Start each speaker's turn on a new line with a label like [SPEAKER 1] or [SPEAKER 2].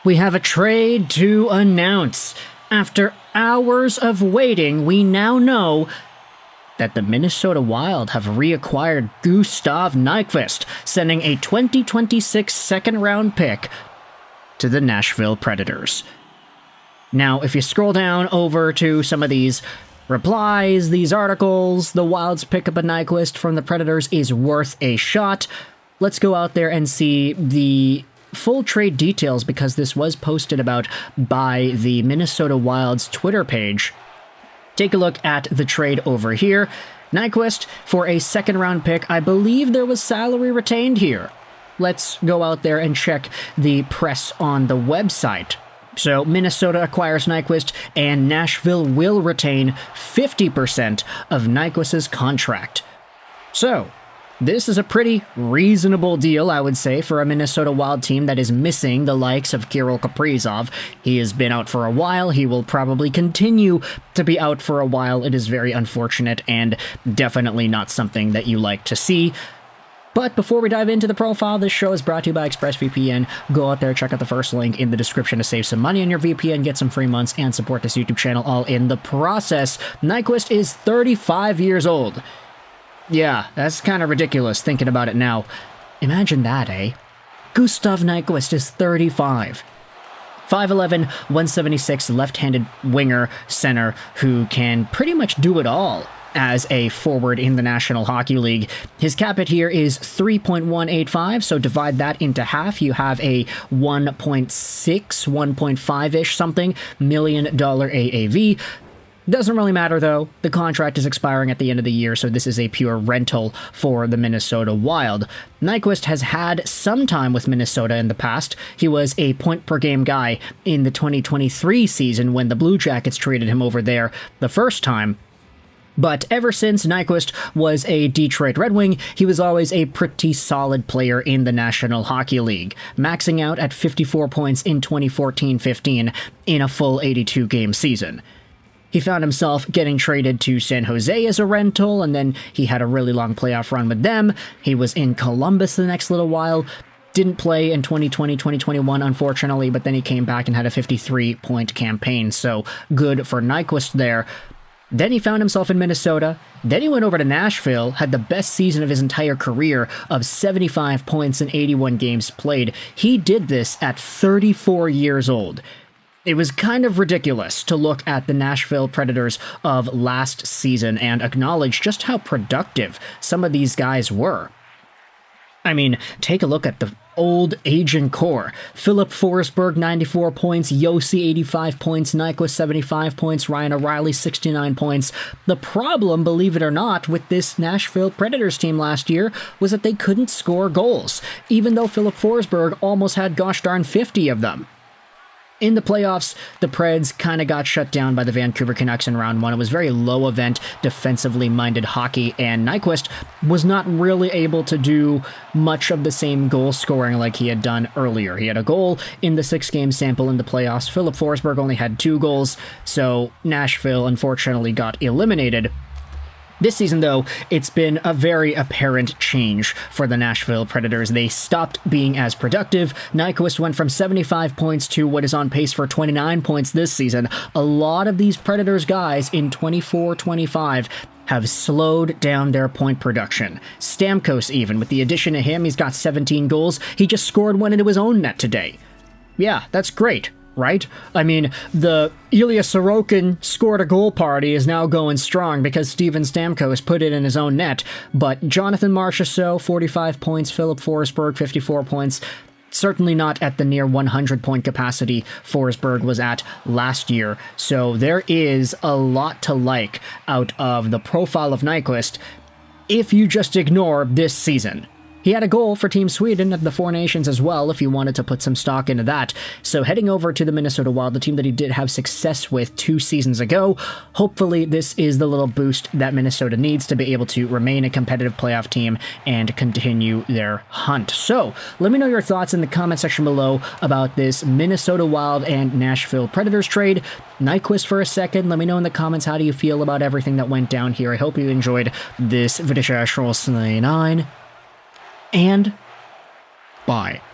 [SPEAKER 1] We have a trade to announce. After hours of waiting, we now know that the Minnesota Wild have reacquired Gustav Nyquist, sending a 2026 second-round pick to the Nashville Predators. Now, if you scroll down over to some of these replies, these articles, the Wild's pickup of Nyquist from the Predators is worth a shot. Let's go out there and see the full trade details, because this was posted about by the Minnesota Wild's Twitter page. Take a look at the trade over here. Nyquist for a second-round pick. I believe there was salary retained here. Let's go out there and check the press on the website. So Minnesota acquires Nyquist, and Nashville will retain 50% of Nyquist's contract. So this is a pretty reasonable deal, I would say, for a Minnesota Wild team that is missing the likes of Kirill Kaprizov. He has been out for a while. He will probably continue to be out for a while. It is very unfortunate and definitely not something that you like to see. But before we dive into the profile, this show is brought to you by ExpressVPN. Go out there, check out the first link in the description to save some money on your VPN, get some free months, and support this YouTube channel all in the process. Nyquist is 35 years old. Yeah, that's kind of ridiculous thinking about it now. Imagine that, eh? Gustav Nyquist is 35. 5'11", 176, left-handed winger center who can pretty much do it all as a forward in the National Hockey League. His cap hit here is 3.185, so divide that into half. You have a 1.6, 1.5-ish something million dollar AAV. Doesn't really matter, though. The contract is expiring at the end of the year, so this is a pure rental for the Minnesota Wild. Nyquist has had some time with Minnesota in the past. He was a point-per-game guy in the 2023 season when the Blue Jackets traded him over there the first time. But ever since Nyquist was a Detroit Red Wing, he was always a pretty solid player in the National Hockey League, maxing out at 54 points in 2014-15 in a full 82-game season. He found himself getting traded to San Jose as a rental, and then he had a really long playoff run with them. He was in Columbus the next little while. Didn't play in 2020, 2021, unfortunately, but then he came back and had a 53-point campaign, so good for Nyquist there. Then he found himself in Minnesota. Then he went over to Nashville, had the best season of his entire career of 75 points in 81 games played. He did this at 34 years old. It was kind of ridiculous to look at the Nashville Predators of last season and acknowledge just how productive some of these guys were. I mean, take a look at the old aging core. Philip Forsberg, 94 points, Yossi, 85 points, Nyquist, 75 points, Ryan O'Reilly, 69 points. The problem, believe it or not, with this Nashville Predators team last year was that they couldn't score goals, even though Philip Forsberg almost had gosh darn 50 of them. In the playoffs, the Preds kind of got shut down by the Vancouver Canucks in round one. It was very low event, defensively minded hockey, and Nyquist was not really able to do much of the same goal scoring like he had done earlier. He had a goal in the 6-game sample in the playoffs. Philip Forsberg only had 2 goals, so Nashville unfortunately got eliminated. This season, though, it's been a very apparent change for the Nashville Predators. They stopped being as productive. Nyquist went from 75 points to what is on pace for 29 points this season. A lot of these Predators guys in 24-25 have slowed down their point production. Stamkos even, with the addition of him, he's got 17 goals. He just scored one into his own net today. Yeah, that's great. Right? I mean, the Ilya Sorokin scored a goal party is now going strong because Steven Stamkos put it in his own net, but Jonathan Marchessault, 45 points, Philip Forsberg, 54 points, certainly not at the near 100-point capacity Forsberg was at last year, so there is a lot to like out of the profile of Nyquist if you just ignore this season. He had a goal for Team Sweden at the Four Nations as well, if you wanted to put some stock into that. So heading over to the Minnesota Wild, the team that he did have success with 2 seasons ago, hopefully this is the little boost that Minnesota needs to be able to remain a competitive playoff team and continue their hunt. So let me know your thoughts in the comment section below about this Minnesota Wild and Nashville Predators trade. Nyquist for a second. Let me know in the comments, how do you feel about everything that went down here. I hope you enjoyed this video. And bye.